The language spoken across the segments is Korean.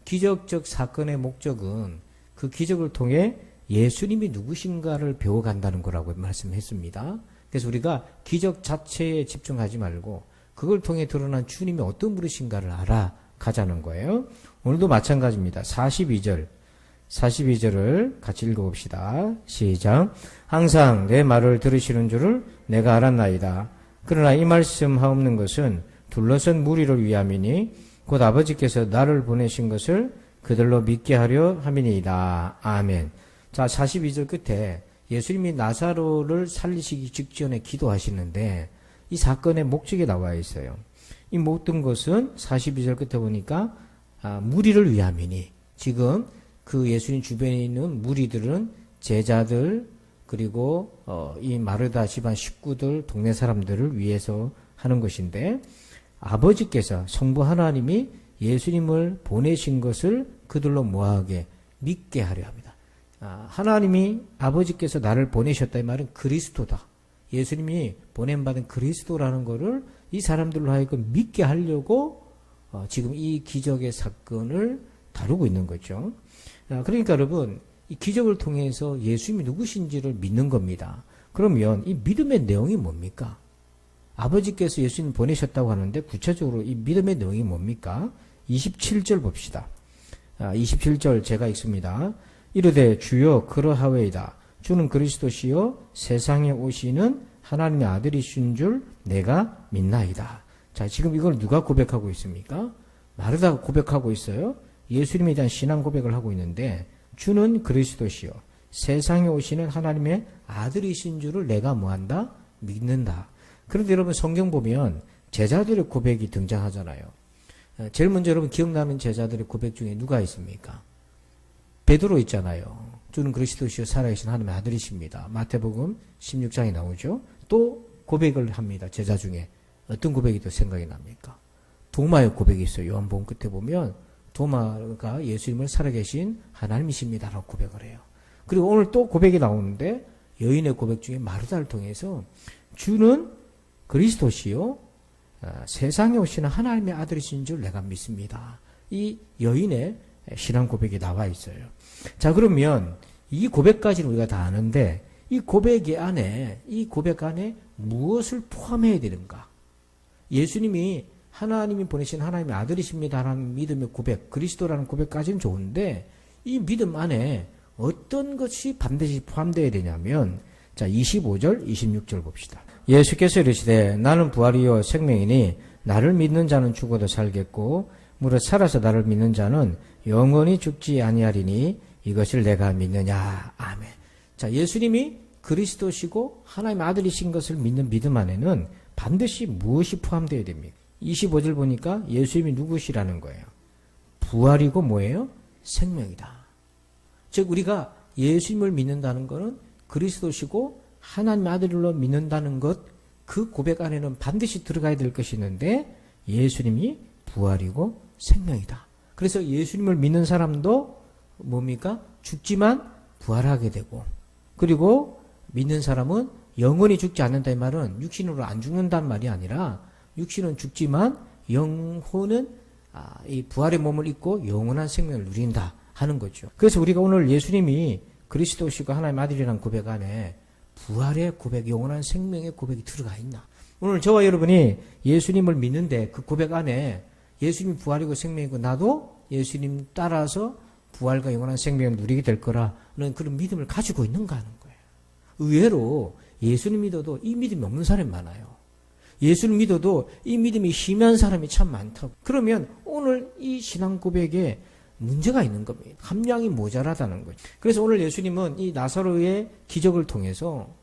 기적적 사건의 목적은 그 기적을 통해 예수님이 누구신가를 배워간다는 거라고 말씀했습니다. 그래서 우리가 기적 자체에 집중하지 말고 그걸 통해 드러난 주님이 어떤 분이신가를 알아가자는 거예요. 오늘도 마찬가지입니다. 42절을 같이 읽어봅시다. 시작. 항상 내 말을 들으시는 줄을 내가 알았나이다. 그러나 이 말씀 하옵는 것은 둘러선 무리를 위함이니 곧 아버지께서 나를 보내신 것을 그들로 믿게 하려 함이니이다. 아멘. 자, 42절 끝에 예수님이 나사로를 살리시기 직전에 기도하시는데 이 사건의 목적이 나와 있어요. 이 모든 것은 42절 끝에 보니까 무리를 위함이니, 지금 그 예수님 주변에 있는 무리들은 제자들 그리고 이 마르다 집안 식구들, 동네 사람들을 위해서 하는 것인데, 아버지께서 성부 하나님이 예수님을 보내신 것을 그들로 뭐하게 믿게 하려 합니다. 하나님이 아버지께서 나를 보내셨다 이 말은 그리스도다. 예수님이 보냄받은 그리스도라는 것을 이 사람들로 하여금 믿게 하려고 지금 이 기적의 사건을 다루고 있는 거죠. 그러니까 여러분, 이 기적을 통해서 예수님이 누구신지를 믿는 겁니다. 그러면 이 믿음의 내용이 뭡니까? 아버지께서 예수님 보내셨다고 하는데 구체적으로 이 믿음의 내용이 뭡니까? 27절 봅시다. 27절 제가 읽습니다. 이르되 주여 그러하외이다. 주는 그리스도시요 세상에 오시는 하나님의 아들이신 줄 내가 믿나이다. 자, 지금 이걸 누가 고백하고 있습니까? 마르다가 고백하고 있어요. 예수님에 대한 신앙 고백을 하고 있는데, 주는 그리스도시요 세상에 오시는 하나님의 아들이신 줄을 내가 뭐한다? 믿는다. 그런데 여러분, 성경 보면 제자들의 고백이 등장하잖아요. 제일 먼저 여러분 기억나는 제자들의 고백 중에 누가 있습니까? 베드로 있잖아요. 주는 그리스도시요 살아계신 하나님의 아들이십니다. 마태복음 16장에 나오죠. 또 고백을 합니다. 제자 중에 어떤 고백이 또 생각이 납니까? 도마의 고백이 있어요. 요한복음 끝에 보면 도마가 예수님을 살아계신 하나님이십니다라고 고백을 해요. 그리고 오늘 또 고백이 나오는데, 여인의 고백 중에 마르다를 통해서 주는 그리스도시요 세상에 오시는 하나님의 아들이신 줄 내가 믿습니다. 이 여인의 신앙 고백이 나와 있어요. 자, 그러면 이 고백까지는 우리가 다 아는데, 이 고백 안에 무엇을 포함해야 되는가? 예수님이 하나님이 보내신 하나님의 아들이십니다라는 믿음의 고백, 그리스도라는 고백까지는 좋은데, 이 믿음 안에 어떤 것이 반드시 포함되어야 되냐면, 자, 25절, 26절 봅시다. 예수께서 이르시되 나는 부활이요 생명이니 나를 믿는 자는 죽어도 살겠고 무릇 살아서 나를 믿는 자는 영원히 죽지 아니하리니 이것을 내가 믿느냐. 아멘. 자, 예수님이 그리스도시고 하나님의 아들이신 것을 믿는 믿음 안에는 반드시 무엇이 포함되어야 됩니까? 25절 보니까 예수님이 누구시라는 거예요. 부활이고 뭐예요? 생명이다. 즉 우리가 예수님을 믿는다는 것은 그리스도시고 하나님의 아들로 믿는다는 것, 그 고백 안에는 반드시 들어가야 될 것이 있는데, 예수님이 부활이고 생명이다. 그래서 예수님을 믿는 사람도 뭡니까? 죽지만 부활하게 되고, 그리고 믿는 사람은 영원히 죽지 않는다 이 말은 육신으로 안 죽는다는 말이 아니라, 육신은 죽지만 영혼은 이 부활의 몸을 입고 영원한 생명을 누린다 하는 거죠. 그래서 우리가 오늘 예수님이 그리스도시고 하나님의 아들이라는 고백 안에 부활의 고백, 영원한 생명의 고백이 들어가 있나? 오늘 저와 여러분이 예수님을 믿는데 그 고백 안에 예수님이 부활이고 생명이고 나도 예수님 따라서 부활과 영원한 생명을 누리게 될 거라는 그런 믿음을 가지고 있는가 하는 거예요. 의외로 예수님 믿어도 이 믿음이 없는 사람이 많아요. 예수를 믿어도 이 믿음이 희미한 사람이 참 많다고. 그러면 오늘 이 신앙 고백에 문제가 있는 겁니다. 함량이 모자라다는 거죠. 그래서 오늘 예수님은 이 나사로의 기적을 통해서,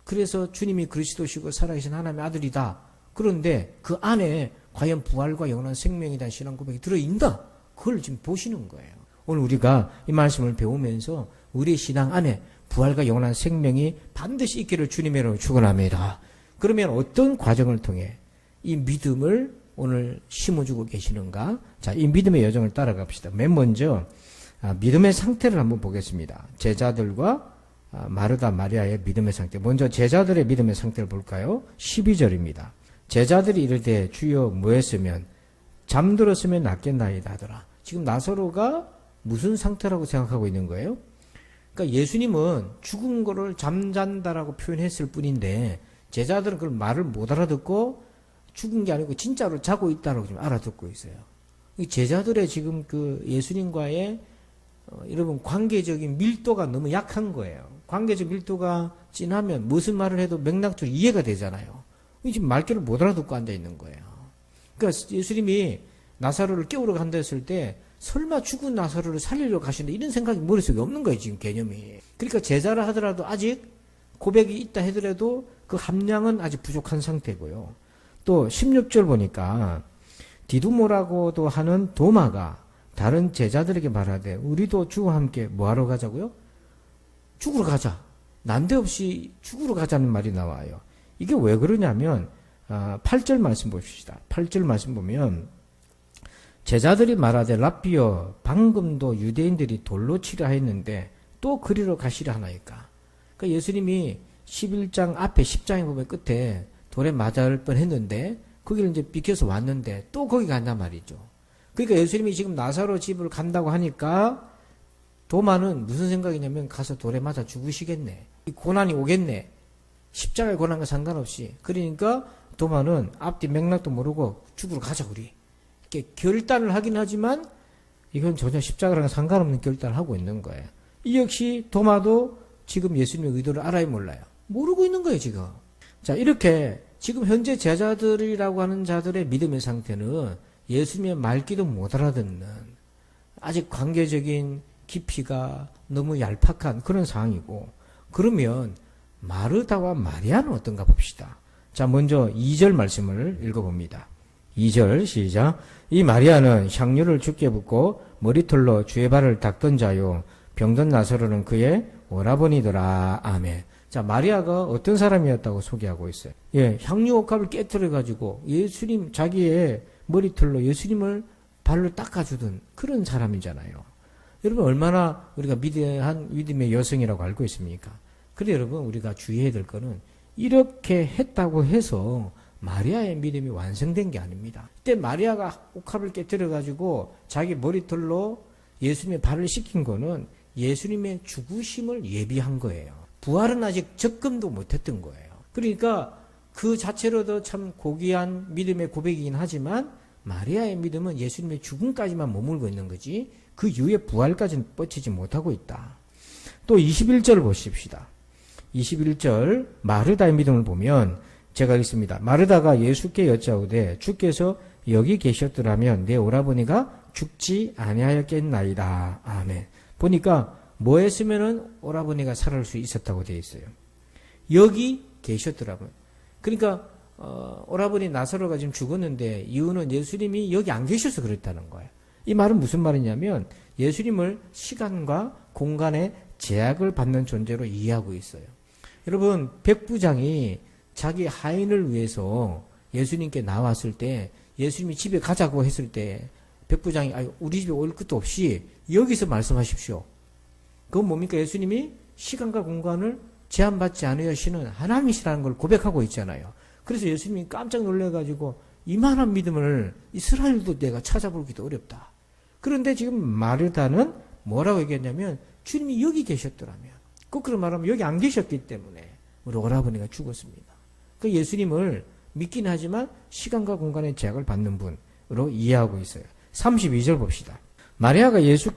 그래서 주님이 그리스도시고 살아계신 하나님의 아들이다. 그런데 그 안에 과연 부활과 영원한 생명이라는 신앙 고백이 들어있나? 그걸 지금 보시는 거예요. 오늘 우리가 이 말씀을 배우면서 우리의 신앙 안에 부활과 영원한 생명이 반드시 있기를 주님의 이름으로 축원합니다. 그러면 어떤 과정을 통해 이 믿음을 오늘 심어주고 계시는가? 자, 이 믿음의 여정을 따라갑시다. 맨 먼저 믿음의 상태를 한번 보겠습니다. 제자들과 마르다 마리아의 믿음의 상태. 먼저 제자들의 믿음의 상태를 볼까요? 12절입니다. 제자들이 이르되 주여 뭐 했으면 잠들었으면 낫겠나이다 하더라. 지금 나사로가 무슨 상태라고 생각하고 있는 거예요? 그러니까 예수님은 죽은 거를 잠잔다라고 표현했을 뿐인데 제자들은 그걸 말을 못 알아듣고 죽은 게 아니고 진짜로 자고 있다라고 좀 알아듣고 있어요. 제자들의 지금 그 예수님과의 여러분 관계적인 밀도가 너무 약한 거예요. 관계적 밀도가 진하면 무슨 말을 해도 맥락적으로 이해가 되잖아요. 지금 말귀를 못 알아듣고 앉아 있는 거예요. 그러니까 예수님이 나사로를 깨우러 간다 했을 때 설마 죽은 나사로를 살리러 가신다 이런 생각이 머릿속에 없는 거예요. 지금 개념이. 그러니까 제자라 하더라도 아직 고백이 있다 하더라도 그 함량은 아직 부족한 상태고요. 또 16절 보니까 디두모라고도 하는 도마가 다른 제자들에게 말하되 우리도 주와 함께 뭐하러 가자고요? 죽으러 가자. 난데없이 죽으러 가자는 말이 나와요. 이게 왜 그러냐면 8절 말씀 봅시다. 8절 말씀 보면 제자들이 말하되 랍비여 방금도 유대인들이 돌로 치려 했는데 또 그리러 가시려 하나이까. 그러니까 예수님이 11장 앞에 10장에 보면 끝에 돌에 맞을 뻔했는데 거기를 이제 비켜서 왔는데 또 거기 간단 말이죠. 그러니까 예수님이 지금 나사로 집을 간다고 하니까 도마는 무슨 생각이냐면 가서 돌에 맞아 죽으시겠네. 이 고난이 오겠네. 십자가의 고난과 상관없이. 그러니까 도마는 앞뒤 맥락도 모르고 죽으러 가자 우리. 이렇게 결단을 하긴 하지만 이건 전혀 십자가랑 상관없는 결단을 하고 있는 거예요. 이 역시 도마도 지금 예수님의 의도를 알아요 몰라요? 모르고 있는 거예요 지금. 자 이렇게 지금 현재 제자들이라고 하는 자들의 믿음의 상태는 예수님의 말귀도 못 알아듣는 아직 관계적인 깊이가 너무 얄팍한 그런 상황이고 그러면 마르다와 마리아는 어떤가 봅시다. 자 먼저 2절 말씀을 읽어봅니다. 2절 시작. 이 마리아는 향유를 주께 붓고 머리털로 주의 발을 닦던 자요 병든 나사로는 그의 오라버니더라. 아멘. 자 마리아가 어떤 사람이었다고 소개하고 있어요. 예, 향유 옥합을 깨뜨려 가지고 예수님 자기의 머리털로 예수님을 발로 닦아주던 그런 사람이잖아요. 여러분 얼마나 우리가 위대한 믿음의 여성이라고 알고 있습니까? 그런데 여러분 우리가 주의해야 될 거는 이렇게 했다고 해서 마리아의 믿음이 완성된 게 아닙니다. 그때 마리아가 옥합을 깨뜨려 가지고 자기 머리털로 예수님의 발을 씻긴 거는 예수님의 죽으심을 예비한 거예요. 부활은 아직 접근도 못했던 거예요. 그러니까 그 자체로도 참 고귀한 믿음의 고백이긴 하지만 마리아의 믿음은 예수님의 죽음까지만 머물고 있는 거지 그 이후에 부활까지는 뻗치지 못하고 있다. 또 21절 보십시다. 21절 마르다의 믿음을 보면 제가 읽습니다. 마르다가 예수께 여짜오되 주께서 여기 계셨더라면 내 오라버니가 죽지 아니하였겠나이다. 아멘. 보니까 뭐 했으면은 오라버니가 살아날 수 있었다고 되어 있어요. 여기 계셨더라고요. 그러니까 오라버니 나사로가 지금 죽었는데 이유는 예수님이 여기 안 계셔서 그랬다는 거예요. 이 말은 무슨 말이냐면 예수님을 시간과 공간의 제약을 받는 존재로 이해하고 있어요. 여러분 백부장이 자기 하인을 위해서 예수님께 나왔을 때 예수님이 집에 가자고 했을 때 백부장이 우리 집에 올 것도 없이 여기서 말씀하십시오. 그건 뭡니까? 예수님이 시간과 공간을 제한받지 않으시는 하나님이시라는 걸 고백하고 있잖아요. 그래서 예수님이 깜짝 놀라가지고 이만한 믿음을 이스라엘도 내가 찾아보기도 어렵다. 그런데 지금 마르다는 뭐라고 얘기했냐면 주님이 여기 계셨더라면 거꾸로 말하면 여기 안 계셨기 때문에 우리 오라버니가 죽었습니다. 그 예수님을 믿긴 하지만 시간과 공간의 제약을 받는 분으로 이해하고 있어요. 32절 봅시다. 마리아가 예수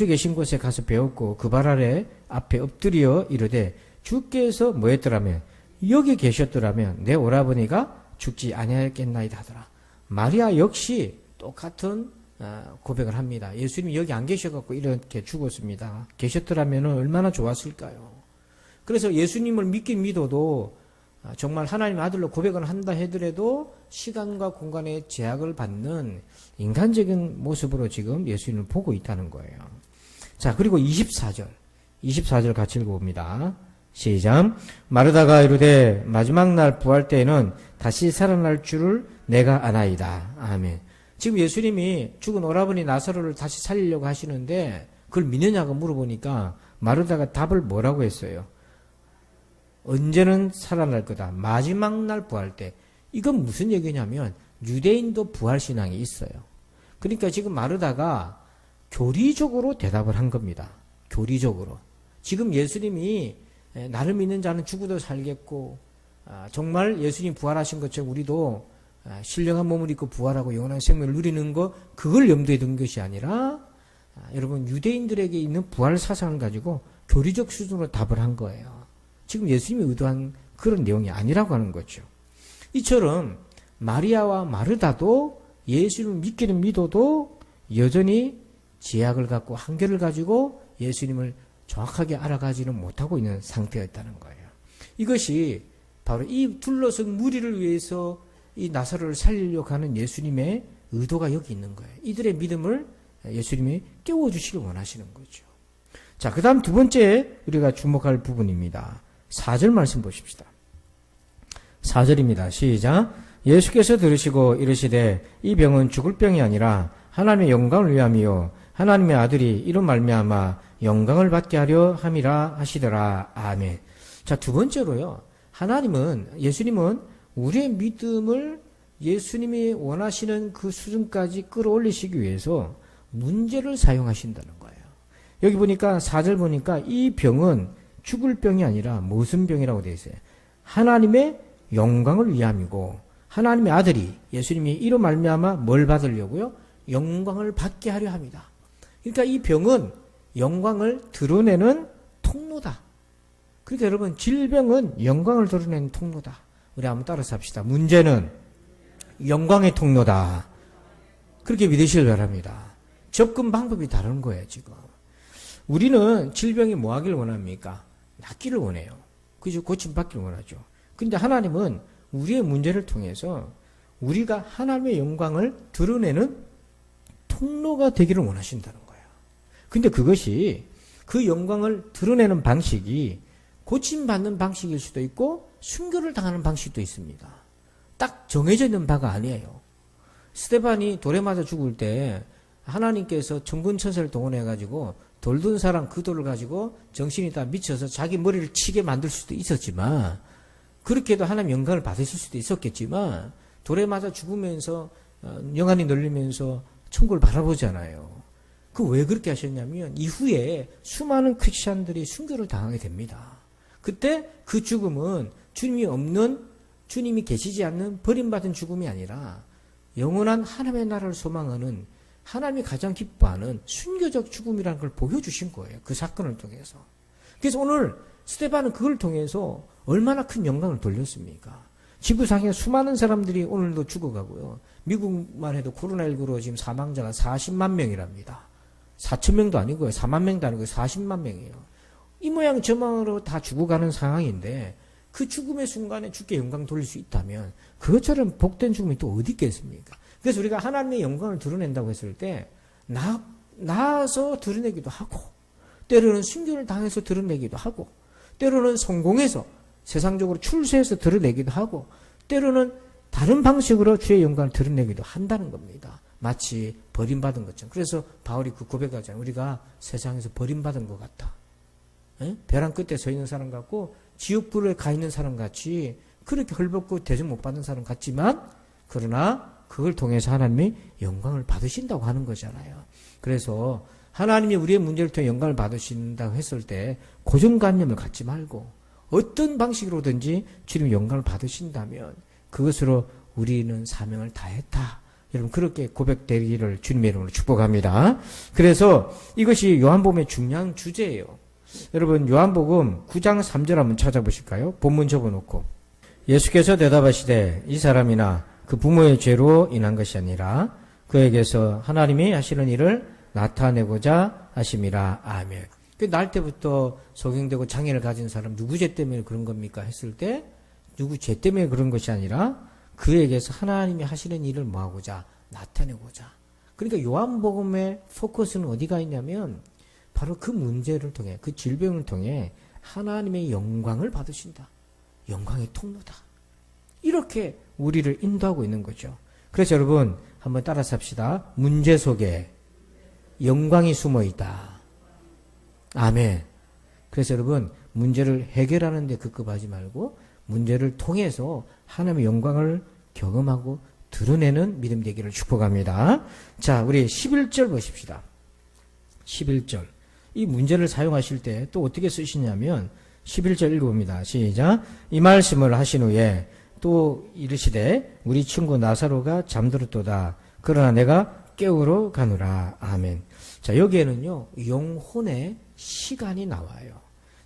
계신 곳에 가서 배웠고 그 발 아래 앞에 엎드려 이르되 주께서 뭐 했더라면 여기 계셨더라면 내 오라버니가 죽지 아니하였겠나이다 하더라. 마리아 역시 똑같은 고백을 합니다. 예수님이 여기 안 계셔갖고 이렇게 죽었습니다. 계셨더라면 얼마나 좋았을까요? 그래서 예수님을 믿긴 믿어도 정말 하나님 아들로 고백을 한다 하더라도 시간과 공간의 제약을 받는 인간적인 모습으로 지금 예수님을 보고 있다는 거예요. 자, 그리고 24절 같이 읽어봅니다. 시작. 마르다가 이르되 마지막 날 부활 때에는 다시 살아날 줄을 내가 아나이다. 아멘. 지금 예수님이 죽은 오라버니 나사로를 다시 살리려고 하시는데 그걸 믿느냐고 물어보니까 마르다가 답을 뭐라고 했어요? 언제는 살아날 거다. 마지막 날 부활 때. 이건 무슨 얘기냐면 유대인도 부활신앙이 있어요. 그러니까 지금 마르다가 교리적으로 대답을 한 겁니다. 교리적으로. 지금 예수님이 나를 믿는 자는 죽어도 살겠고 정말 예수님 부활하신 것처럼 우리도 신령한 몸을 입고 부활하고 영원한 생명을 누리는 것, 그걸 염두에 둔 것이 아니라 여러분 유대인들에게 있는 부활 사상을 가지고 교리적 수준으로 답을 한 거예요. 지금 예수님이 의도한 그런 내용이 아니라고 하는 거죠. 이처럼 마리아와 마르다도 예수님을 믿기는 믿어도 여전히 제약을 갖고 한계를 가지고 예수님을 정확하게 알아가지는 못하고 있는 상태였다는 거예요. 이것이 바로 이 둘러선 무리를 위해서 이 나사로를 살리려고 하는 예수님의 의도가 여기 있는 거예요. 이들의 믿음을 예수님이 깨워주시길 원하시는 거죠. 자, 그 다음 두 번째 우리가 주목할 부분입니다. 4절 말씀 보십시다. 4절입니다. 시작. 예수께서 들으시고 이르시되 이 병은 죽을 병이 아니라 하나님의 영광을 위함이요 하나님의 아들이 이로 말미암아 영광을 받게 하려 함이라 하시더라. 아멘. 자, 두 번째로요. 예수님은 우리의 믿음을 예수님이 원하시는 그 수준까지 끌어올리시기 위해서 문제를 사용하신다는 거예요. 여기 보니까 4절 보니까 이 병은 죽을 병이 아니라 무슨 병이라고 되어 있어요. 하나님의 영광을 위함이고 하나님의 아들이 예수님이 이로 말미암아 뭘 받으려고요? 영광을 받게 하려 합니다. 그러니까 이 병은 영광을 드러내는 통로다. 그러니까 여러분 질병은 영광을 드러내는 통로다. 우리 한번 따라서 합시다. 문제는 영광의 통로다. 그렇게 믿으시길 바랍니다. 접근 방법이 다른 거예요. 지금 우리는 질병이 뭐 하기를 원합니까? 낫기를 원해요. 그죠? 고침받기를 원하죠. 그런데 하나님은 우리의 문제를 통해서 우리가 하나님의 영광을 드러내는 통로가 되기를 원하신다는 거예요. 근데 그것이 그 영광을 드러내는 방식이 고침받는 방식일 수도 있고 순교를 당하는 방식도 있습니다. 딱 정해져 있는 바가 아니에요. 스데반이 돌에 맞아 죽을 때 하나님께서 천군천사를 동원해가지고 돌 든 사람 그 돌을 가지고 정신이 다 미쳐서 자기 머리를 치게 만들 수도 있었지만 그렇게 해도 하나님 영광을 받으실 수도 있었겠지만 돌에 맞아 죽으면서 영안이 널리면서 천국을 바라보잖아요. 그 왜 그렇게 하셨냐면 이후에 수많은 크리스찬들이 순교를 당하게 됩니다. 그때 그 죽음은 주님이 계시지 않는 버림받은 죽음이 아니라 영원한 하나님의 나라를 소망하는 하나님이 가장 기뻐하는 순교적 죽음이라는 걸 보여주신 거예요. 그 사건을 통해서. 그래서 오늘 스데반은 그걸 통해서 얼마나 큰 영광을 돌렸습니까? 지구상에 수많은 사람들이 오늘도 죽어가고요. 미국만 해도 코로나19로 지금 사망자가 40만 명이랍니다. 4천 명도 아니고요. 4만 명도 아니고요. 40만 명이에요. 이 모양 저 모양으로 다 죽어가는 상황인데 그 죽음의 순간에 주께 영광 돌릴 수 있다면 그것처럼 복된 죽음이 또 어디 있겠습니까? 그래서 우리가 하나님의 영광을 드러낸다고 했을 때 나아서 드러내기도 하고 때로는 순교를 당해서 드러내기도 하고 때로는 성공해서 세상적으로 출세해서 드러내기도 하고 때로는 다른 방식으로 주의 영광을 드러내기도 한다는 겁니다. 마치 버림받은 것처럼. 그래서 바울이 그 고백하잖아요. 우리가 세상에서 버림받은 것 같다. 벼랑 끝에 서 있는 사람 같고 지옥불에 가 있는 사람 같이 그렇게 헐벗고 대접 못 받는 사람 같지만 그러나 그걸 통해서 하나님이 영광을 받으신다고 하는 거잖아요. 그래서 하나님이 우리의 문제를 통해 영광을 받으신다고 했을 때 고정관념을 갖지 말고 어떤 방식으로든지 주님 영광을 받으신다면 그것으로 우리는 사명을 다했다. 여러분 그렇게 고백되기를 주님의 이름으로 축복합니다. 그래서 이것이 요한복음의 중요한 주제예요. 여러분 요한복음 9장 3절 한번 찾아보실까요? 본문 접어놓고 예수께서 대답하시되 이 사람이나 그 부모의 죄로 인한 것이 아니라 그에게서 하나님이 하시는 일을 나타내고자 하심이라. 아멘. 날 때부터 소경되고 장애를 가진 사람 누구 죄 때문에 그런 겁니까? 했을 때 누구 죄 때문에 그런 것이 아니라 그에게서 하나님이 하시는 일을 뭐하고자 나타내고자. 그러니까 요한복음의 포커스는 어디가 있냐면 바로 그 문제를 통해 그 질병을 통해 하나님의 영광을 받으신다. 영광의 통로다. 이렇게 우리를 인도하고 있는 거죠. 그래서 여러분 한번 따라서 합시다. 문제 속에 영광이 숨어 있다. 아멘. 그래서 여러분 문제를 해결하는 데 급급하지 말고 문제를 통해서 하나님의 영광을 경험하고 드러내는 믿음 되기를 축복합니다. 자, 우리 11절 보십시다. 11절. 이 문제를 사용하실 때 또 어떻게 쓰시냐면 11절 읽어봅니다. 시작. 이 말씀을 하신 후에 또 이르시되 우리 친구 나사로가 잠들었도다. 그러나 내가 깨우러 가노라. 아멘. 자, 여기에는요, 영혼의 시간이 나와요.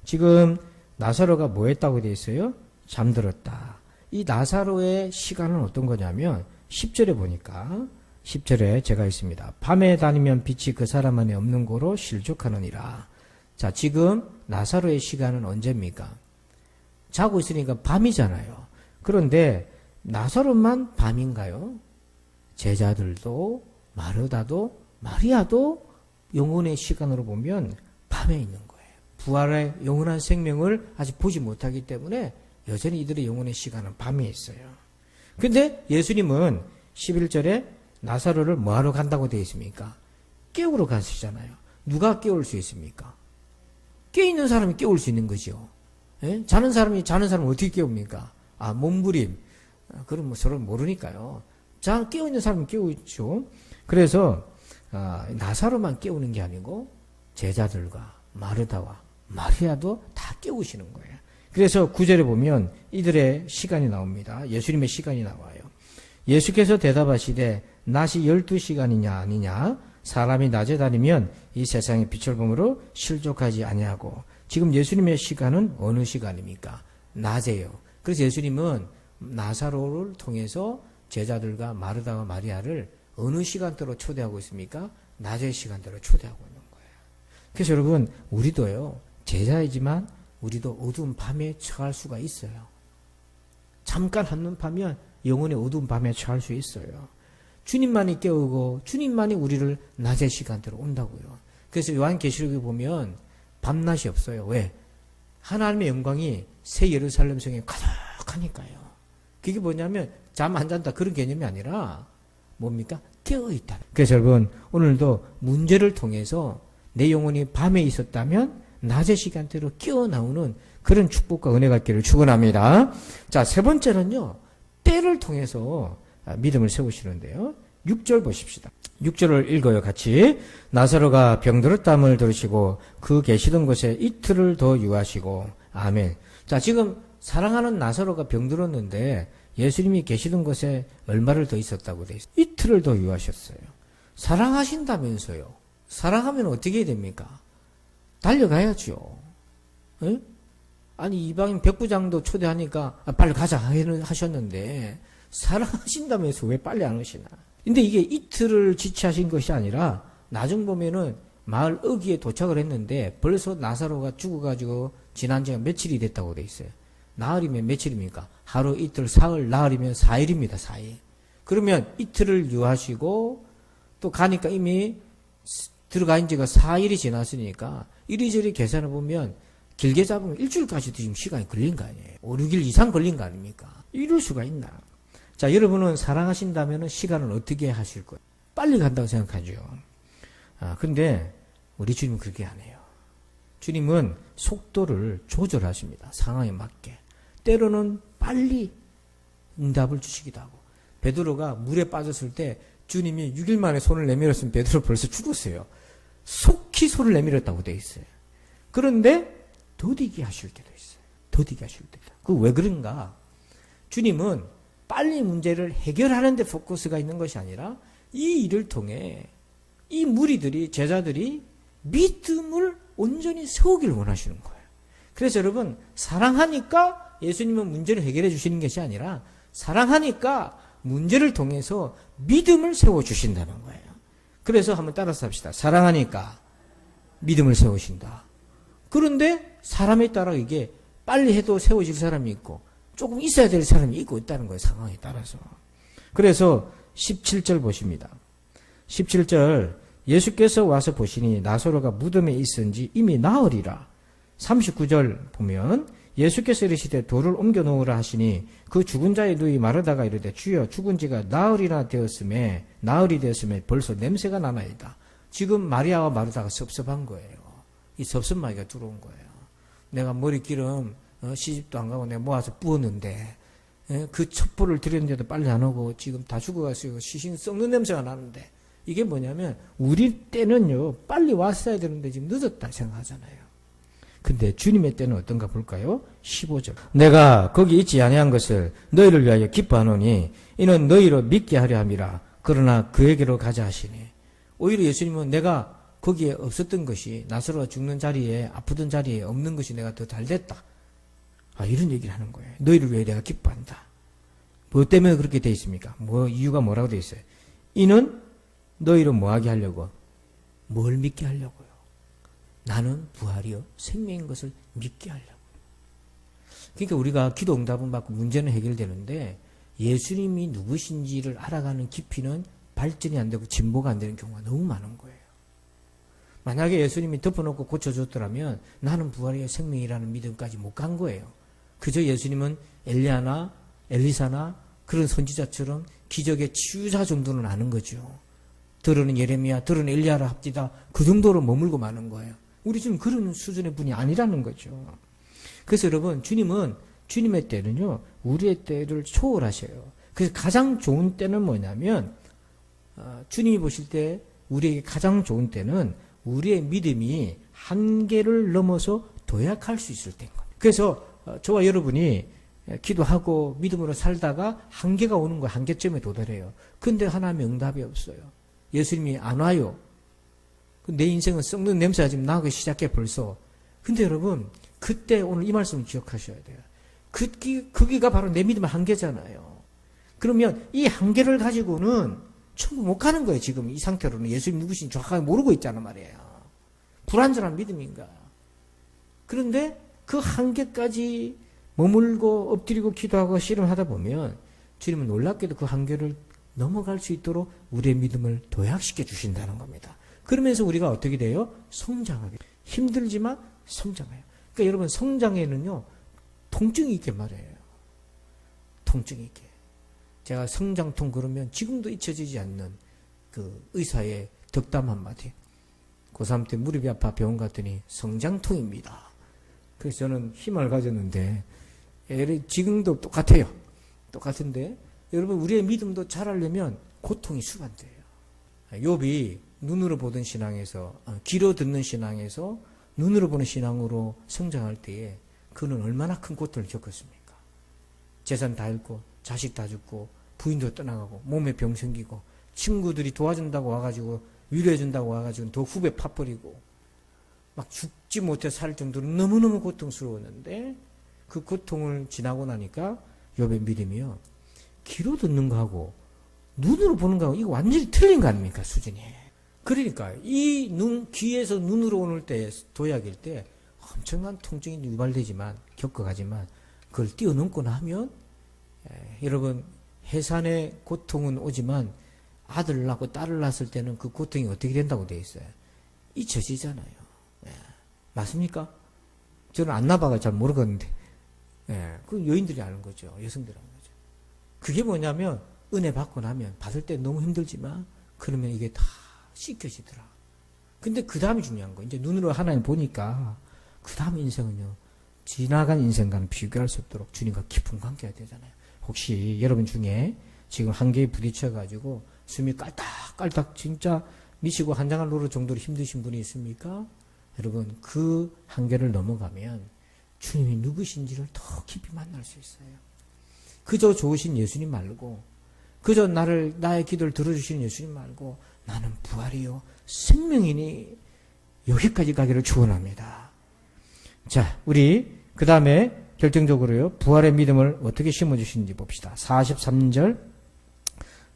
지금 나사로가 뭐 했다고 되어 있어요? 잠들었다. 이 나사로의 시간은 어떤 거냐면 10절에 보니까 10절에 제가 있습니다. 밤에 다니면 빛이 그 사람 안에 없는 고로 실족하느니라. 자, 지금 나사로의 시간은 언제입니까? 자고 있으니까 밤이잖아요. 그런데 나사로만 밤인가요? 제자들도 마르다도 마리아도 영혼의 시간으로 보면 밤에 있는 거예요. 부활의 영원한 생명을 아직 보지 못하기 때문에 여전히 이들의 영혼의 시간은 밤에 있어요. 근데 예수님은 11절에 나사로를 뭐하러 간다고 되어 있습니까? 깨우러 가시잖아요. 누가 깨울 수 있습니까? 깨있는 사람이 깨울 수 있는 거죠. 예? 자는 사람을 어떻게 깨웁니까? 아, 몸부림. 그럼 뭐 서로 모르니까요. 자, 깨어있는 사람은 깨우죠. 그래서 나사로만 깨우는 게 아니고 제자들과 마르다와 마리아도 다 깨우시는 거예요. 그래서 9절에 보면 이들의 시간이 나옵니다. 예수님의 시간이 나와요. 예수께서 대답하시되 낮이 12시간이냐 아니냐? 사람이 낮에 다니면 이 세상의 빛을 보므로 실족하지 아니하고. 지금 예수님의 시간은 어느 시간입니까? 낮에요. 그래서 예수님은 나사로를 통해서 제자들과 마르다와 마리아를 어느 시간대로 초대하고 있습니까? 낮의 시간대로 초대하고 있는 거예요. 그래서 여러분, 우리도요, 제자이지만 우리도 어두운 밤에 처할 수가 있어요. 잠깐 한눈 파면 영혼의 어두운 밤에 처할 수 있어요. 주님만이 깨우고 주님만이 우리를 낮의 시간대로 온다고요. 그래서 요한계시록에 보면 밤낮이 없어요. 왜? 하나님의 영광이 새 예루살렘 성에 가득하니까요. 그게 뭐냐면 잠 안 잔다 그런 개념이 아니라 뭡니까? 깨어있다. 그래서 여러분, 오늘도 문제를 통해서 내 영혼이 밤에 있었다면 낮의 시간대로 깨어나오는 그런 축복과 은혜가 있기를 축원합니다. 자, 세 번째는요, 때를 통해서 믿음을 세우시는데요. 6절 보십시다. 6절을 읽어요, 같이. 나사로가 병들었다함을 들으시고 그 계시던 곳에 이틀을 더 유하시고. 아멘. 자, 지금 사랑하는 나사로가 병들었는데 예수님이 계시던 곳에 얼마를 더 있었다고 돼 있어요? 이틀을 더 유하셨어요. 사랑하신다면서요. 사랑하면 어떻게 해야 됩니까? 달려가야죠. 에? 아니, 이방인 백부장도 초대하니까 빨리 가자 하셨는데 사랑하신다면서 왜 빨리 안 오시나? 근데 이게 이틀을 지체하신 것이 아니라 나중 보면은 마을 어귀에 도착을 했는데 벌써 나사로가 죽어가지고 지난 지가 며칠이 됐다고 돼 있어요. 나흘이면 며칠입니까? 하루, 이틀, 사흘, 나흘이면 4일입니다. 4일. 그러면 이틀을 유하시고 또 가니까 이미 들어간 지가 4일이 지났으니까 이리저리 계산해 보면 길게 잡으면 일주일까지도 지금 시간이 걸린 거 아니에요. 5, 6일 이상 걸린 거 아닙니까? 이럴 수가 있나? 자, 여러분은 사랑하신다면 시간을 어떻게 하실 거예요? 빨리 간다고 생각하죠. 근데 우리 주님은 그렇게 안 해요. 주님은 속도를 조절하십니다. 상황에 맞게. 때로는 빨리 응답을 주시기도 하고. 베드로가 물에 빠졌을 때 주님이 6일 만에 손을 내밀었으면 베드로 벌써 죽었어요. 속히 손을 내밀었다고 돼 있어요. 그런데 더디게 하실 때도 있어요. 더디게 하실 때도. 그 왜 그런가? 주님은 빨리 문제를 해결하는 데 포커스가 있는 것이 아니라 이 일을 통해 이 무리들이, 제자들이 믿음을 온전히 세우기를 원하시는 거예요. 그래서 여러분, 사랑하니까 예수님은 문제를 해결해 주시는 것이 아니라 사랑하니까 문제를 통해서 믿음을 세워주신다는 거예요. 그래서 한번 따라서 합시다. 사랑하니까 믿음을 세우신다. 그런데 사람에 따라 이게 빨리 해도 세워질 사람이 있고 조금 있어야 될 사람이 있고 있다는 거예요. 상황에 따라서. 그래서 17절 보십니다. 17절 예수께서 와서 보시니 나사로가 무덤에 있은지 이미 나으리라. 39절 보면 예수께서 이르시되 돌을 옮겨 놓으라 하시니 그 죽은 자의 누이 마르다가 이르되 주여 죽은 지가 나흘이 되었음에 벌써 냄새가 나나이다. 지금 마리아와 마르다가 섭섭한 거예요. 이 섭섭마이가 들어온 거예요. 내가 머리기름 시집도 안 가고 내가 모아서 부었는데 예, 그 첩보를 드렸는데도 빨리 안 오고 지금 다 죽어가지고 시신 썩는 냄새가 나는데 이게 뭐냐면 우리 때는요 빨리 왔어야 되는데 지금 늦었다 생각하잖아요. 근데 주님의 때는 어떤가 볼까요? 15절. 내가 거기 있지 아니한 것을 너희를 위하여 기뻐하노니 이는 너희로 믿게 하려 함이라. 그러나 그에게로 가자 하시니. 오히려 예수님은 내가 거기에 없었던 것이 나사로가 죽는 자리에 아프던 자리에 없는 것이 내가 더 잘됐다. 이런 얘기를 하는 거예요. 너희를 위해 내가 기뻐한다. 뭐 때문에 그렇게 돼 있습니까? 이유가 뭐라고 돼 있어요? 이는 너희를 뭐하게 하려고? 뭘 믿게 하려고요? 나는 부활이요 생명인 것을 믿게 하려고. 그러니까 우리가 기도 응답은 받고 문제는 해결되는데 예수님이 누구신지를 알아가는 깊이는 발전이 안 되고 진보가 안 되는 경우가 너무 많은 거예요. 만약에 예수님이 덮어놓고 고쳐줬더라면 나는 부활이요 생명이라는 믿음까지 못 간 거예요. 그저 예수님은 엘리야나 엘리사나 그런 선지자처럼 기적의 치유자 정도는 아는 거죠. 들으는 예레미야, 들으는 엘리야라 합디다. 그 정도로 머물고 마는 거예요. 우리 지금 그런 수준의 분이 아니라는 거죠. 그래서 여러분, 주님은 주님의 때는요, 우리의 때를 초월하셔요. 그래서 가장 좋은 때는 뭐냐면, 주님이 보실 때 우리에게 가장 좋은 때는 우리의 믿음이 한계를 넘어서 도약할 수 있을 때인 거예요. 그래서 저와 여러분이 기도하고 믿음으로 살다가 한계가 오는 거예요. 한계점에 도달해요. 근데 하나님의 응답이 없어요. 예수님이 안 와요. 내 인생은 썩는 냄새가 지금 나기 시작해 벌써. 근데 여러분, 그때 오늘 이 말씀을 기억하셔야 돼요. 거기가 바로 내 믿음의 한계잖아요. 그러면 이 한계를 가지고는 천국 못 가는 거예요. 지금 이 상태로는 예수님 누구신지 정확하게 모르고 있잖아 말이에요. 불완전한 믿음인가. 그런데 그 한계까지 머물고 엎드리고 기도하고 씨름하다 보면 주님은 놀랍게도 그 한계를 넘어갈 수 있도록 우리의 믿음을 도약시켜 주신다는 겁니다. 그러면서 우리가 어떻게 돼요? 성장하게. 힘들지만 성장해요. 그러니까 여러분 성장에는요. 통증이 있게 말해요. 통증이 있게. 제가 성장통 그러면 지금도 잊혀지지 않는 그 의사의 덕담 한마디. 고3 때 무릎이 아파 병원 갔더니 성장통입니다. 그래서 저는 희망을 가졌는데 지금도 똑같아요. 똑같은데 여러분 우리의 믿음도 자라려면 고통이 수반돼요. 욥이 눈으로 보던 신앙에서 귀로 듣는 신앙에서 눈으로 보는 신앙으로 성장할 때에 그는 얼마나 큰 고통을 겪었습니까? 재산 다 잃고 자식 다 죽고 부인도 떠나가고 몸에 병 생기고 친구들이 도와준다고 와가지고 위로해준다고 와가지고 더 후배 파버리고 막 죽지 못해 살 정도로 너무너무 고통스러웠는데 그 고통을 지나고 나니까 욥의 믿음이요. 귀로 듣는 거하고 눈으로 보는 거하고 이거 완전히 틀린 거 아닙니까? 수준이. 그러니까 이 귀에서 눈으로 오는 때 도약일 때 엄청난 통증이 유발되지만 겪어가지만 그걸 뛰어넘고 나면 여러분 해산의 고통은 오지만 아들을 낳고 딸을 낳았을 때는 그 고통이 어떻게 된다고 되어 있어요? 잊혀지잖아요. 맞습니까? 저는 안 나봐가 잘 모르겠는데 그 여인들이 아는 거죠. 여성들이 아는 거죠. 그게 뭐냐면 은혜 받고 나면 받을 때 너무 힘들지만 그러면 이게 다 씻겨지더라. 근데 그 다음이 중요한 거예요. 이제 눈으로 하나님 보니까 그 다음 인생은요. 지나간 인생과는 비교할 수 없도록 주님과 깊은 관계가 되잖아요. 혹시 여러분 중에 지금 한계에 부딪혀가지고 숨이 깔딱깔딱 진짜 미치고 한장할 노릇 정도로 힘드신 분이 있습니까? 여러분 그 한계를 넘어가면 주님이 누구신지를 더 깊이 만날 수 있어요. 그저 좋으신 예수님 말고 그저 나의 기도를 들어주시는 예수님 말고 나는 부활이요 생명이니 여기까지 가기를 축원합니다. 자, 우리 그 다음에 결정적으로요 부활의 믿음을 어떻게 심어주시는지 봅시다. 43절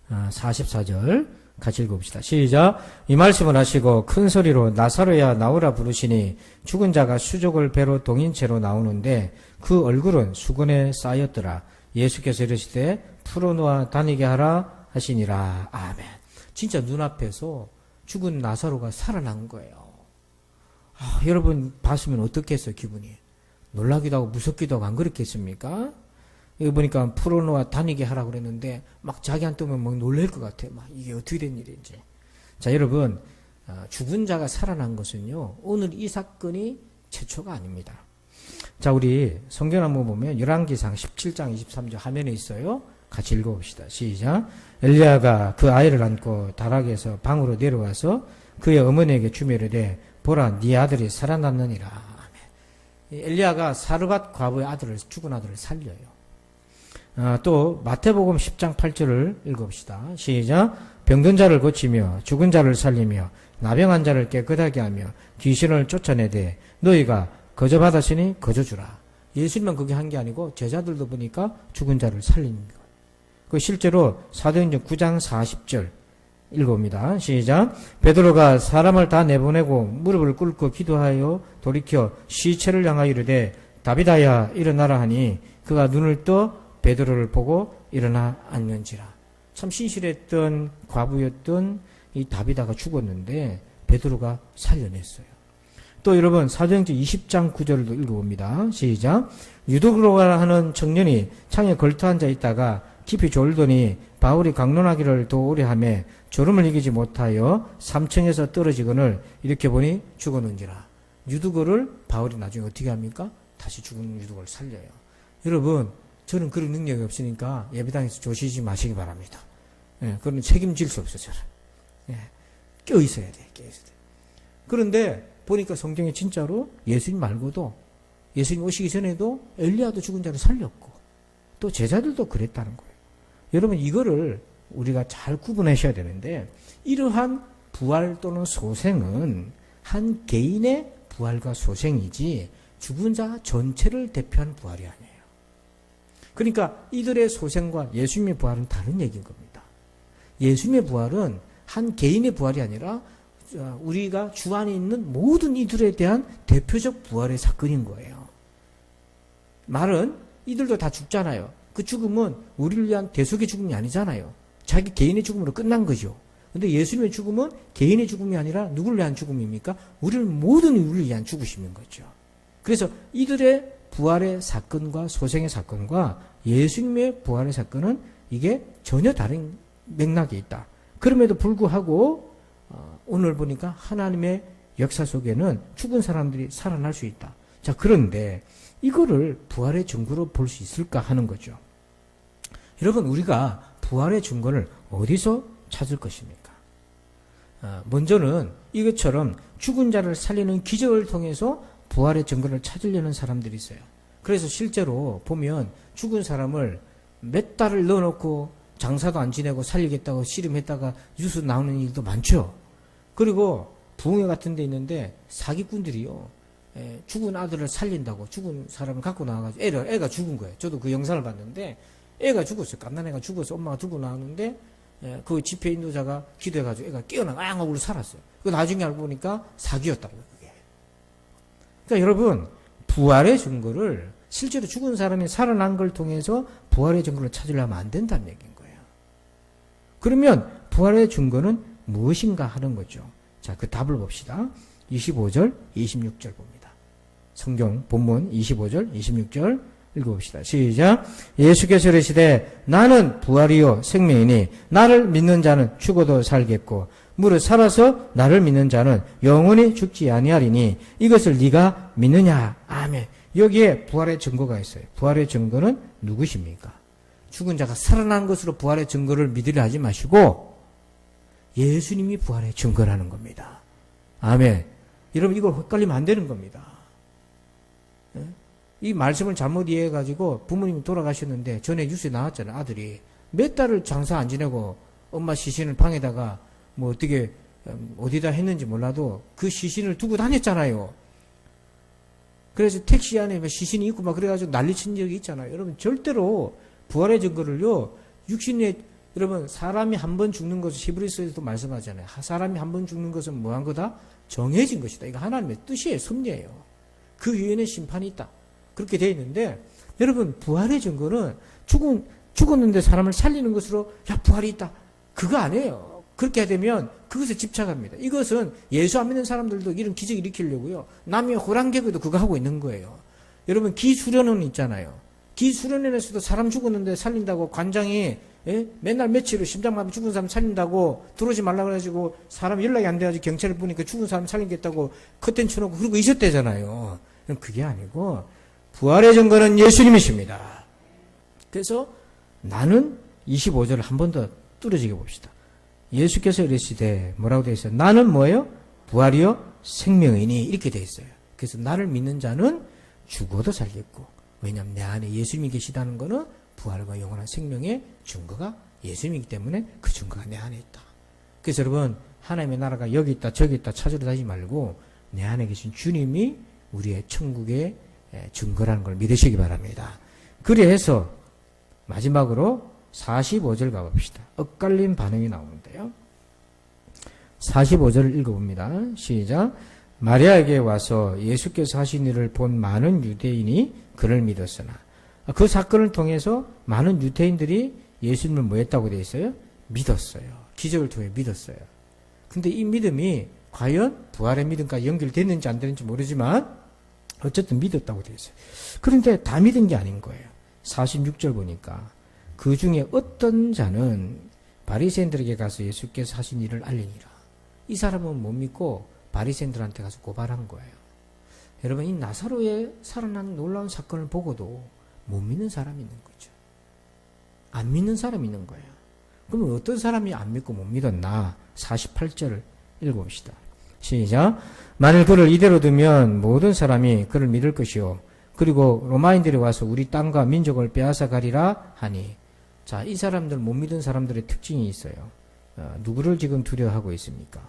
44절 같이 읽어봅시다. 시작. 이 말씀을 하시고 큰 소리로 나사로야 나오라 부르시니 죽은 자가 수족을 배로 동인 채로 나오는데 그 얼굴은 수건에 쌓였더라. 예수께서 이르시되 풀어놓아 다니게 하라 하시니라. 아멘. 진짜 눈앞에서 죽은 나사로가 살아난 거예요. 여러분 봤으면 어떻겠어요 기분이? 놀라기도 하고 무섭기도 하고 안 그렇겠습니까? 여기 보니까 풀어놓아 다니게 하라 그랬는데 막 자기한테 오면 막 놀랄 것 같아요. 막 이게 어떻게 된 일인지. 자 여러분 죽은 자가 살아난 것은요 오늘 이 사건이 최초가 아닙니다. 자, 우리 성경 한번 보면 열왕기상 17장 23절 화면에 있어요. 같이 읽어봅시다. 시작. 엘리야가 그 아이를 안고 다락에서 방으로 내려와서 그의 어머니에게 주매르되 보라 네 아들이 살아났느니라. 엘리야가 사르밧 과부의 아들을 죽은 아들을 살려요. 또 마태복음 10장 8절을 읽어봅시다. 시작. 병든 자를 고치며 죽은 자를 살리며 나병한 자를 깨끗하게 하며 귀신을 쫓아내되 너희가 거저 받았으니 거저 주라. 예수님만 그게 한 게 아니고 제자들도 보니까 죽은 자를 살린 거예요. 그 실제로 사도행전 9장 40절 읽어봅니다. 시작. 베드로가 사람을 다 내보내고 무릎을 꿇고 기도하여 돌이켜 시체를 향하여 이르되 다비다야 일어나라 하니 그가 눈을 떠 베드로를 보고 일어나 앉는지라. 참 신실했던 과부였던 이 다비다가 죽었는데 베드로가 살려냈어요. 또 여러분 사도행전 20장 9절도 읽어봅니다. 시작. 유도그로가 하는 청년이 창에 걸터 앉아 있다가 깊이 졸더니 바울이 강론하기를 더 오래 하며 졸음을 이기지 못하여 3층에서 떨어지거늘 이렇게 보니 죽었는지라. 유두거를 바울이 나중에 어떻게 합니까? 다시 죽은 유두거를 살려요. 여러분 저는 그런 능력이 없으니까 예배당에서 조시지 마시기 바랍니다. 예, 그건 책임질 수 없어요. 저는. 예, 껴있어야 돼. 껴있어야 돼. 그런데 보니까 성경에 진짜로 예수님 말고도 예수님 오시기 전에도 엘리야도 죽은 자를 살렸고 또 제자들도 그랬다는 거예요. 여러분 이거를 우리가 잘 구분하셔야 되는데 이러한 부활 또는 소생은 한 개인의 부활과 소생이지 죽은 자 전체를 대표하는 부활이 아니에요. 그러니까 이들의 소생과 예수님의 부활은 다른 얘기인 겁니다. 예수님의 부활은 한 개인의 부활이 아니라 우리가 주 안에 있는 모든 이들에 대한 대표적 부활의 사건인 거예요. 말은 이들도 다 죽잖아요. 그 죽음은 우리를 위한 대속의 죽음이 아니잖아요. 자기 개인의 죽음으로 끝난 거죠. 근데 예수님의 죽음은 개인의 죽음이 아니라 누구를 위한 죽음입니까? 모든 우리를 위한 죽으심인 거죠. 그래서 이들의 부활의 사건과 소생의 사건과 예수님의 부활의 사건은 이게 전혀 다른 맥락에 있다. 그럼에도 불구하고 오늘 보니까 하나님의 역사 속에는 죽은 사람들이 살아날 수 있다. 자, 그런데 이거를 부활의 증거로 볼 수 있을까 하는 거죠. 여러분 우리가 부활의 증거를 어디서 찾을 것입니까? 먼저는 이것처럼 죽은 자를 살리는 기적을 통해서 부활의 증거를 찾으려는 사람들이 있어요. 그래서 실제로 보면 죽은 사람을 몇 달을 넣어놓고 장사도 안 지내고 살리겠다고 씨름했다가 뉴스 나오는 일도 많죠. 그리고 부흥회 같은 데 있는데 사기꾼들이요. 죽은 아들을 살린다고 죽은 사람을 갖고 나와가지고 애가 죽은 거예요. 저도 그 영상을 봤는데 애가 죽었어요. 갓난 애가 죽어서 엄마가 들고 나왔는데 그 집회 인도자가 기도해가지고 애가 깨어나고 하고 살았어요. 그 나중에 알고 보니까 사기였다고요. 그게. 그러니까 여러분 부활의 증거를 실제로 죽은 사람이 살아난 걸 통해서 부활의 증거를 찾으려면 안 된다는 얘기인 거예요. 그러면 부활의 증거는 무엇인가 하는 거죠. 자, 그 답을 봅시다. 25절, 26절 봅니다. 성경 본문 25절, 26절 읽어봅시다. 시작. 예수께서 이르시되 나는 부활이요 생명이니 나를 믿는 자는 죽어도 살겠고 무릇 살아서 나를 믿는 자는 영원히 죽지 아니하리니 이것을 네가 믿느냐. 아멘. 여기에 부활의 증거가 있어요. 부활의 증거는 누구십니까? 죽은 자가 살아난 것으로 부활의 증거를 믿으려 하지 마시고 예수님이 부활의 증거라는 겁니다. 아멘. 여러분 이걸 헷갈리면 안 되는 겁니다. 이 말씀을 잘못 이해해가지고 부모님이 돌아가셨는데 전에 뉴스에 나왔잖아요. 아들이 몇 달을 장사 안 지내고 엄마 시신을 방에다가 뭐 어떻게 어디다 했는지 몰라도 그 시신을 두고 다녔잖아요. 그래서 택시 안에 시신이 있고 막 그래가지고 난리친 적이 있잖아요. 여러분 절대로 부활의 증거를요 육신의 여러분 사람이 한 번 죽는 것은 히브리서에서도 말씀하잖아요. 사람이 한 번 죽는 것은 뭐한 거다? 정해진 것이다. 이거 하나님의 뜻이에요. 섭리예요. 그 위에는 심판이 있다. 그렇게 되어 있는데 여러분 부활의 증거는 죽었는데 사람을 살리는 것으로 야 부활이 있다. 그거 아니에요. 그렇게 되면 그것에 집착합니다. 이것은 예수 안 믿는 사람들도 이런 기적 일으키려고요. 남의 호랑개구도 그거 하고 있는 거예요. 여러분 기수련원 있잖아요. 기수련원에서도 사람 죽었는데 살린다고 관장이 맨날 며칠을 심장마비 죽은 사람 살린다고 들어오지 말라 그래가지고 사람 연락이 안 돼가지고 경찰을 보니까 죽은 사람 살리겠다고 커튼 쳐놓고 그러고 있었대잖아요. 그게 아니고 부활의 증거는 예수님이십니다. 그래서 나는 25절을 한 번 더 뚫어지게 봅시다. 예수께서 이르시되 뭐라고 되어 있어요? 나는 뭐예요? 부활이요 생명이니 이렇게 되어 있어요. 그래서 나를 믿는 자는 죽어도 살겠고, 왜냐하면 내 안에 예수님이 계시다는 것은 부활과 영원한 생명의 증거가 예수님이기 때문에 그 증거가 내 안에 있다. 그래서 여러분, 하나님의 나라가 여기 있다 저기 있다 찾으러 다니지 말고 내 안에 계신 주님이 우리의 천국의 증거라는 걸 믿으시기 바랍니다. 그래서 마지막으로 45절 가봅시다. 엇갈린 반응이 나오는데요. 45절을 읽어봅니다. 시작. 마리아에게 와서 예수께서 하신 일을 본 많은 유대인이 그를 믿었으나, 그 사건을 통해서 많은 유대인들이 예수님을 뭐 했다고 되어 있어요? 믿었어요. 기적을 통해 믿었어요. 근데 이 믿음이 과연 부활의 믿음과 연결됐는지 안 되는지 모르지만 어쨌든 믿었다고 되어 있어요. 그런데 다 믿은 게 아닌 거예요. 46절 보니까 그 중에 어떤 자는 바리새인들에게 가서 예수께서 하신 일을 알리니라. 이 사람은 못 믿고 바리새인들한테 가서 고발한 거예요. 여러분, 이 나사로의 살아난 놀라운 사건을 보고도 못 믿는 사람이 있는 거죠. 안 믿는 사람이 있는 거예요. 그러면 어떤 사람이 안 믿고 못 믿었나? 48절을 읽어봅시다. 시작. 만일 그를 이대로 두면 모든 사람이 그를 믿을 것이요, 그리고 로마인들이 와서 우리 땅과 민족을 빼앗아 가리라 하니. 자, 이 사람들, 못 믿은 사람들의 특징이 있어요. 누구를 지금 두려워하고 있습니까?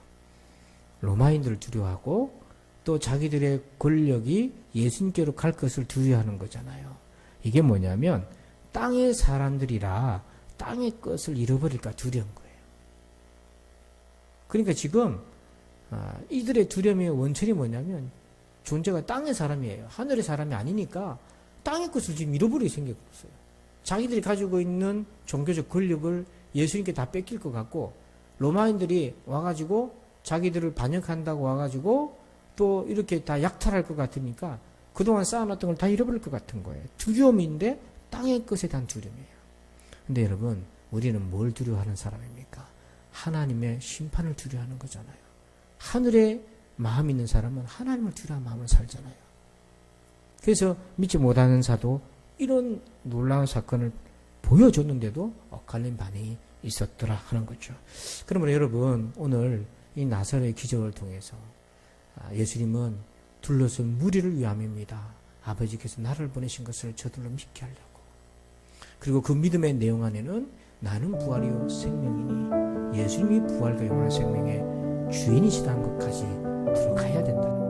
로마인들을 두려워하고 또 자기들의 권력이 예수님께로 갈 것을 두려워하는 거잖아요. 이게 뭐냐면 땅의 사람들이라 땅의 것을 잃어버릴까 두려운 거예요. 그러니까 지금 이들의 두려움의 원천이 뭐냐면 존재가 땅의 사람이에요. 하늘의 사람이 아니니까 땅의 것을 지금 잃어버리게 생겼어요. 자기들이 가지고 있는 종교적 권력을 예수님께 다 뺏길 것 같고, 로마인들이 와가지고 자기들을 반역한다고 와가지고 또 이렇게 다 약탈할 것 같으니까 그동안 쌓아놨던 걸 다 잃어버릴 것 같은 거예요. 두려움인데 땅의 것에 대한 두려움이에요. 근데 여러분, 우리는 뭘 두려워하는 사람입니까? 하나님의 심판을 두려워하는 거잖아요. 하늘에 마음 있는 사람은 하나님을 두려워하는 마음을 살잖아요. 그래서 믿지 못하는 자도 이런 놀라운 사건을 보여줬는데도 엇갈린 반응이 있었더라 하는 거죠. 그러므로 여러분, 오늘 이 나사로의 기적을 통해서 예수님은 둘러싼 무리를 위함입니다. 아버지께서 나를 보내신 것을 저들로 믿게 하려고. 그리고 그 믿음의 내용 안에는 나는 부활이요 생명이니 예수님이 부활과 영원한 생명의 주인이시다는 것까지 들어가야 된다는